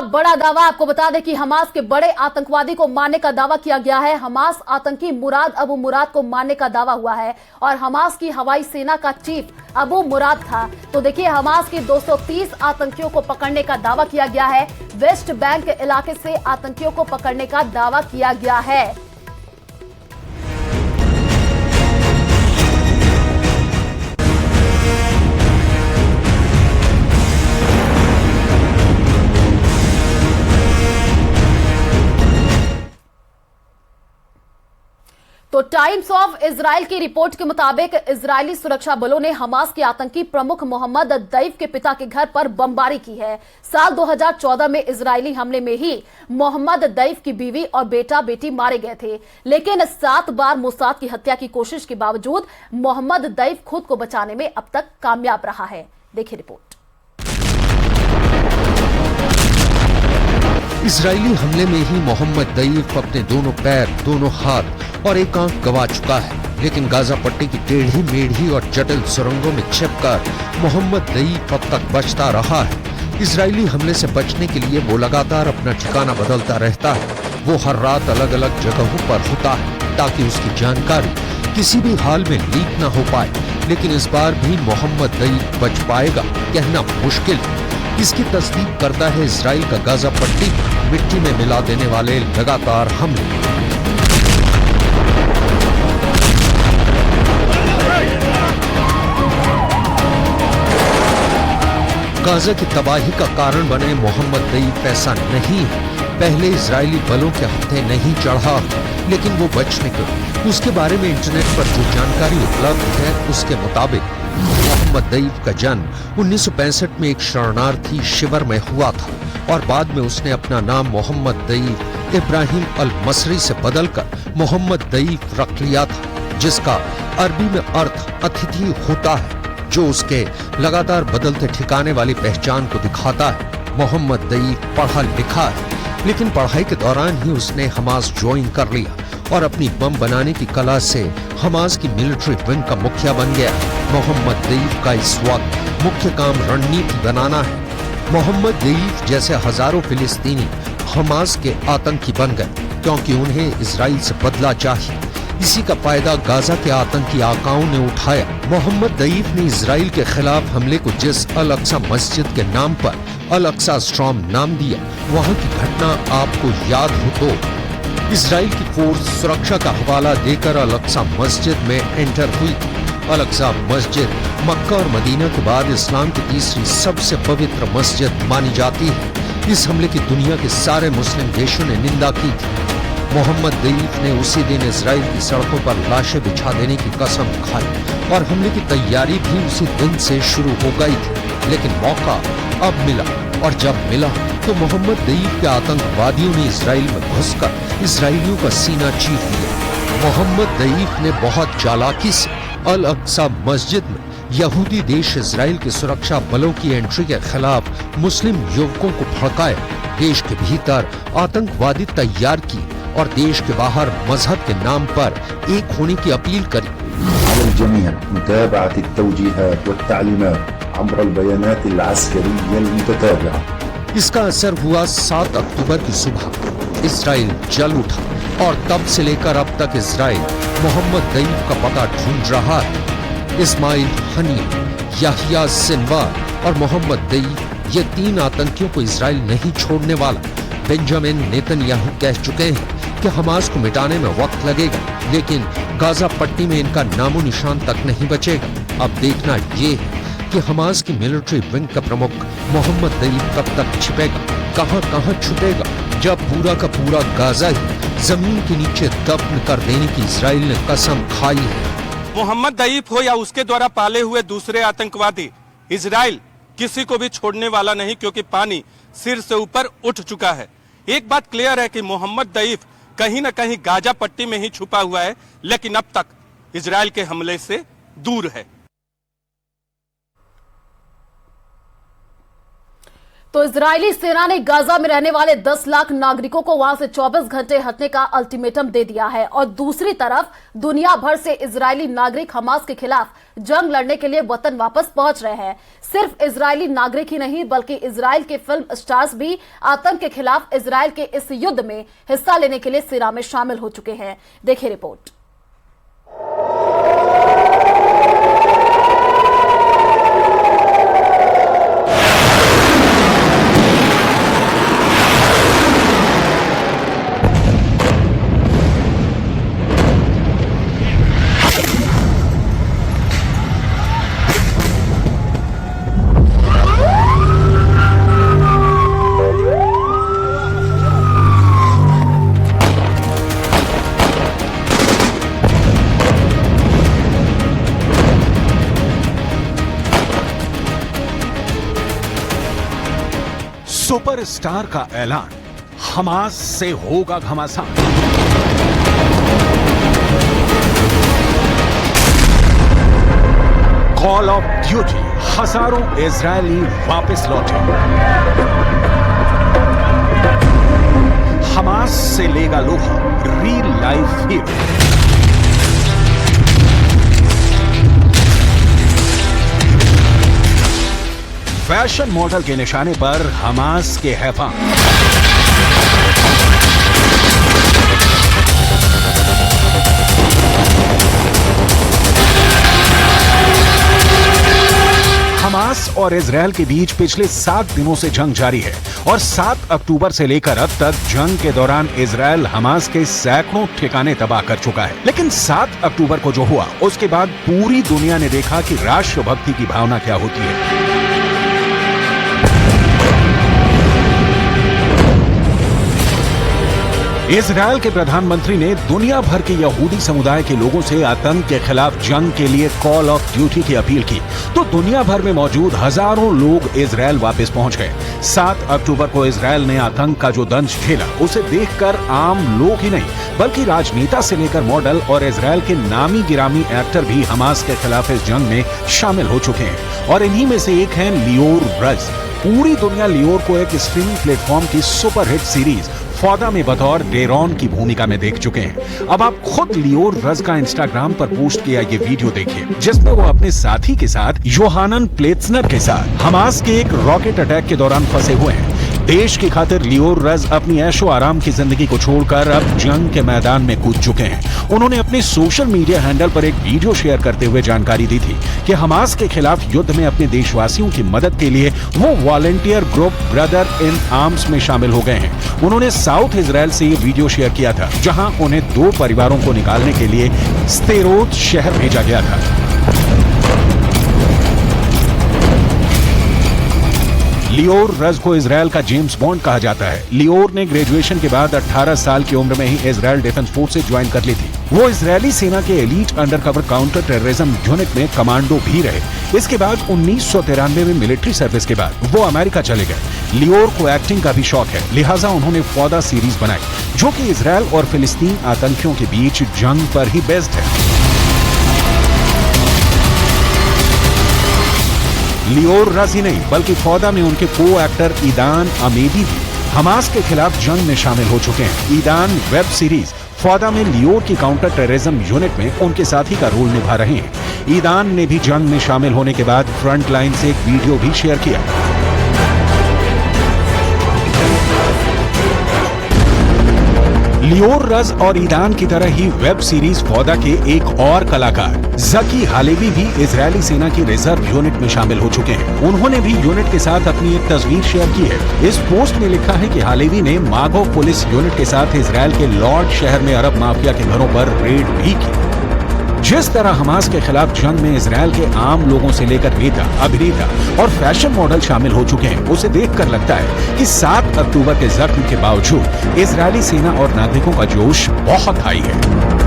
बड़ा दावा। आपको बता दें कि हमास के बड़े आतंकवादी को मारने का दावा किया गया है। हमास आतंकी मुराद अबू मुराद को मारने का दावा हुआ है और हमास की हवाई सेना का चीफ अबू मुराद था। तो देखिए, हमास के 230 आतंकियों को पकड़ने का दावा किया गया है। वेस्ट बैंक इलाके से आतंकियों को पकड़ने का दावा किया गया है। तो टाइम्स ऑफ इजराइल की रिपोर्ट के मुताबिक इजरायली सुरक्षा बलों ने हमास के आतंकी प्रमुख मोहम्मद दैफ के पिता के घर पर बमबारी की है। साल 2014 में इजरायली हमले में ही मोहम्मद दैफ की बीवी और बेटा बेटी मारे गए थे, लेकिन 7 बार मोसाद की हत्या की कोशिश के बावजूद मोहम्मद दैफ खुद को बचाने में अब तक कामयाब रहा है। देखिए रिपोर्ट। इजरायली हमले में ही मोहम्मद दैफ अपने दोनों पैर, दोनों हाथ और एक आंख गंवा चुका है, लेकिन गाजा पट्टी की टेढ़ी मेढ़ी और जटिल सुरंगों में छिपकर मोहम्मद दैफ अब तक बचता रहा है। इजरायली हमले से बचने के लिए वो लगातार अपना ठिकाना बदलता रहता है। वो हर रात अलग अलग जगहों पर होता है ताकि उसकी जानकारी किसी भी हाल में लीक न हो पाए, लेकिन इस बार भी मोहम्मद दैफ बच पाएगा कहना मुश्किल है। इसकी तस्दीक करता है इजराइल का गाजा पट्टी मिट्टी में मिला देने वाले लगातार हमले। गाजा की तबाही का कारण बने मोहम्मद दैफ ऐसा नहीं है। पहले इजरायली बलों के हत्थे नहीं चढ़ा, लेकिन वो बच निकला। उसके बारे में इंटरनेट पर जो जानकारी उपलब्ध है उसके मुताबिक मोहम्मद दैफ का जन्म 1965 में एक शरणार्थी शिविर में हुआ था और बाद में उसने अपना नाम मोहम्मद दैफ इब्राहिम अल मसरी से बदलकर मोहम्मद दैफ रख लिया था, जिसका अरबी में अर्थ अतिथि होता है, जो उसके लगातार बदलते ठिकाने वाली पहचान को दिखाता है। मोहम्मद दैफ पढ़ा लिखा है, लेकिन पढ़ाई के दौरान ही उसने हमास ज्वाइन कर लिया और अपनी बम बनाने की कला से हमास की मिलिट्री विंग का मुखिया बन गया। मोहम्मद दैफ का इस वक्त मुख्य काम रणनीति बनाना है। मोहम्मद दैफ जैसे हजारों फिलिस्तीनी हमास के आतंकी बन गए, क्योंकि उन्हें इजराइल से बदला चाहिए। इसी का फायदा गाजा के आतंकी आकाओं ने उठाया। मोहम्मद दैफ ने इजराइल के खिलाफ हमले को जिस अल अक्सा मस्जिद के नाम पर अल अक्सा स्टॉर्म नाम दिया, वहां की घटना आपको याद हो तो इजराइल की फोर्स सुरक्षा का हवाला देकर अल अक्सा मस्जिद में एंटर हुई। अल अक्सा मस्जिद मक्का और मदीना के बाद इस्लाम की तीसरी सबसे पवित्र मस्जिद मानी जाती है। इस हमले की दुनिया के सारे मुस्लिम देशों ने निंदा की थी। मोहम्मद दैफ ने उसी दिन इजराइल की सड़कों पर लाशें बिछा देने की कसम खाई और हमले की तैयारी भी उसी दिन से शुरू हो गई थी, लेकिन मौका अब मिला और जब मिला तो मोहम्मद दैफ के आतंकवादियों ने इजराइल में घुसकर इजरायलियों का सीना चीर लिया। मोहम्मद दैफ ने बहुत चालाकी से अल अक्सा मस्जिद में यहूदी देश इजराइल के सुरक्षा बलों की एंट्री के खिलाफ मुस्लिम युवकों को भड़काया, देश के भीतर आतंकवादी तैयार की और देश के बाहर मजहब के नाम पर एक होने की अपील करी। इसका असर हुआ 7 अक्टूबर की सुबह। इजराइल जल उठा और तब से लेकर अब तक इजराइल मोहम्मद दैफ का पता ढूंढ रहा है। इस्माइल हनिया, याहिया सिनवार और मोहम्मद दैफ, ये 3 आतंकियों को इजराइल नहीं छोड़ने वाला। बेंजामिन नेतन्याहू कह चुके हैं कि हमास को मिटाने में वक्त लगेगा, लेकिन गाजा पट्टी में इनका नामो निशान तक नहीं बचेगा। अब देखना ये है कि हमास की मिलिट्री विंग का प्रमुख मोहम्मद दैफ कब तक छिपेगा, कहां छुपेगा, जब पूरा का पूरा गाजा ही जमीन के नीचे दफन कर देने की इजराइल ने कसम खाई है। मोहम्मद दैफ हो या उसके द्वारा पाले हुए दूसरे आतंकवादी, इजराइल किसी को भी छोड़ने वाला नहीं, क्योंकि पानी सिर से ऊपर उठ चुका है। एक बात क्लियर है कि मोहम्मद दैफ कहीं न कहीं गाजा पट्टी में ही छुपा हुआ है, लेकिन अब तक इजराइल के हमले से दूर है। तो इजरायली सेना ने गाजा में रहने वाले 10 लाख नागरिकों को वहां से 24 घंटे हटने का अल्टीमेटम दे दिया है और दूसरी तरफ दुनिया भर से इजरायली नागरिक हमास के खिलाफ जंग लड़ने के लिए वतन वापस पहुंच रहे हैं। सिर्फ इजरायली नागरिक ही नहीं बल्कि इजरायल के फिल्म स्टार्स भी आतंक के खिलाफ इजरायल के इस युद्ध में हिस्सा लेने के लिए सेना में शामिल हो चुके हैं। देखिए रिपोर्ट। सुपरस्टार का ऐलान, हमास से होगा घमासान। कॉल ऑफ ड्यूटी, हजारों इजरायली वापस लौटे। हमास से लेगा लोहा real life hero. Fashion model के निशाने पर हमास के हैफान। हमास और इजरायल के बीच पिछले 7 दिनों से जंग जारी है और 7 अक्टूबर से लेकर अब तक जंग के दौरान इजरायल हमास के सैकड़ों ठिकाने तबाह कर चुका है। लेकिन 7 अक्टूबर को जो हुआ उसके बाद पूरी दुनिया ने देखा कि राष्ट्रभक्ति की भावना क्या होती है। इजरायल के प्रधानमंत्री ने दुनिया भर के यहूदी समुदाय के लोगों से आतंक के खिलाफ जंग के लिए कॉल ऑफ ड्यूटी की अपील की, तो दुनिया भर में मौजूद हजारों लोग इजरायल वापस पहुंच गए। 7 अक्टूबर को इजरायल ने आतंक का जो दंश झेला उसे देखकर आम लोग ही नहीं बल्कि राजनेता से लेकर मॉडल और इजरायल के नामी गिरामी एक्टर भी हमास के खिलाफ इस जंग में शामिल हो चुके हैं और इन्हीं में से एक है लियोर रज। पूरी दुनिया लियोर को एक स्ट्रीमिंग प्लेटफॉर्म की सुपरहिट सीरीज फौदा में बतौर डेरॉन की भूमिका में देख चुके हैं। अब आप खुद लियोर रज का इंस्टाग्राम पर पोस्ट किया ये वीडियो देखिए, जिसमें वो अपने साथी के साथ योहानन प्लेत्सनर के साथ हमास के एक रॉकेट अटैक के दौरान फंसे हुए हैं। देश की खातिर लियोर रज अपनी ऐशो आराम की जिंदगी को छोड़कर अब जंग के मैदान में कूद चुके हैं। उन्होंने अपने सोशल मीडिया हैंडल पर एक वीडियो शेयर करते हुए जानकारी दी थी कि हमास के खिलाफ युद्ध में अपने देशवासियों की मदद के लिए वो volunteer group brother in arms में शामिल हो गए हैं। उन्होंने साउथ इजरायल से ये वीडियो शेयर किया था जहां उन्हें 2 परिवारों को निकालने के लिए स्तेरोत शहर भेजा गया था। लियोर रज को इजरायल का जेम्स बॉन्ड कहा जाता है। लियोर ने ग्रेजुएशन के बाद 18 साल की उम्र में ही इजरायल डिफेंस फोर्सेज ज्वाइन कर ली थी। वो इजरायली सेना के elite undercover counter terrorism unit में कमांडो भी रहे। इसके बाद 1993 में मिलिट्री सर्विस के बाद वो अमेरिका चले गए। लियोर को एक्टिंग का भी शौक है, लिहाजा उन्होंने फौदा सीरीज बनाई जो कि इजरायल और फिलिस्तीन आतंकियों के बीच जंग पर ही बेस्ड है। लियोर रज ही नहीं बल्कि फौदा में उनके को एक्टर ईदान अमेदी भी हमास के खिलाफ जंग में शामिल हो चुके हैं। ईदान वेब सीरीज फौदा में लियोर की काउंटर टेररिज्म यूनिट में उनके साथी का रोल निभा रहे हैं। ईदान ने भी जंग में शामिल होने के बाद फ्रंट लाइन से एक वीडियो भी शेयर किया। लियोर रज और ईदान की तरह ही वेब सीरीज फौदा के एक और कलाकार जकी हालेवी भी इजरायली सेना की रिजर्व यूनिट में शामिल हो चुके हैं। उन्होंने भी यूनिट के साथ अपनी एक तस्वीर शेयर की है। इस पोस्ट में लिखा है कि हालेवी ने मागोव पुलिस यूनिट के साथ इजरायल के लॉर्ड शहर में अरब माफिया के घरों पर रेड भी की। जिस तरह हमास के खिलाफ जंग में इजरायल के आम लोगों से लेकर नेता, अभिनेता और फैशन मॉडल शामिल हो चुके हैं, उसे देखकर लगता है कि 7 अक्टूबर के जख्म के बावजूद इजरायली सेना और नागरिकों का जोश बहुत हाई है।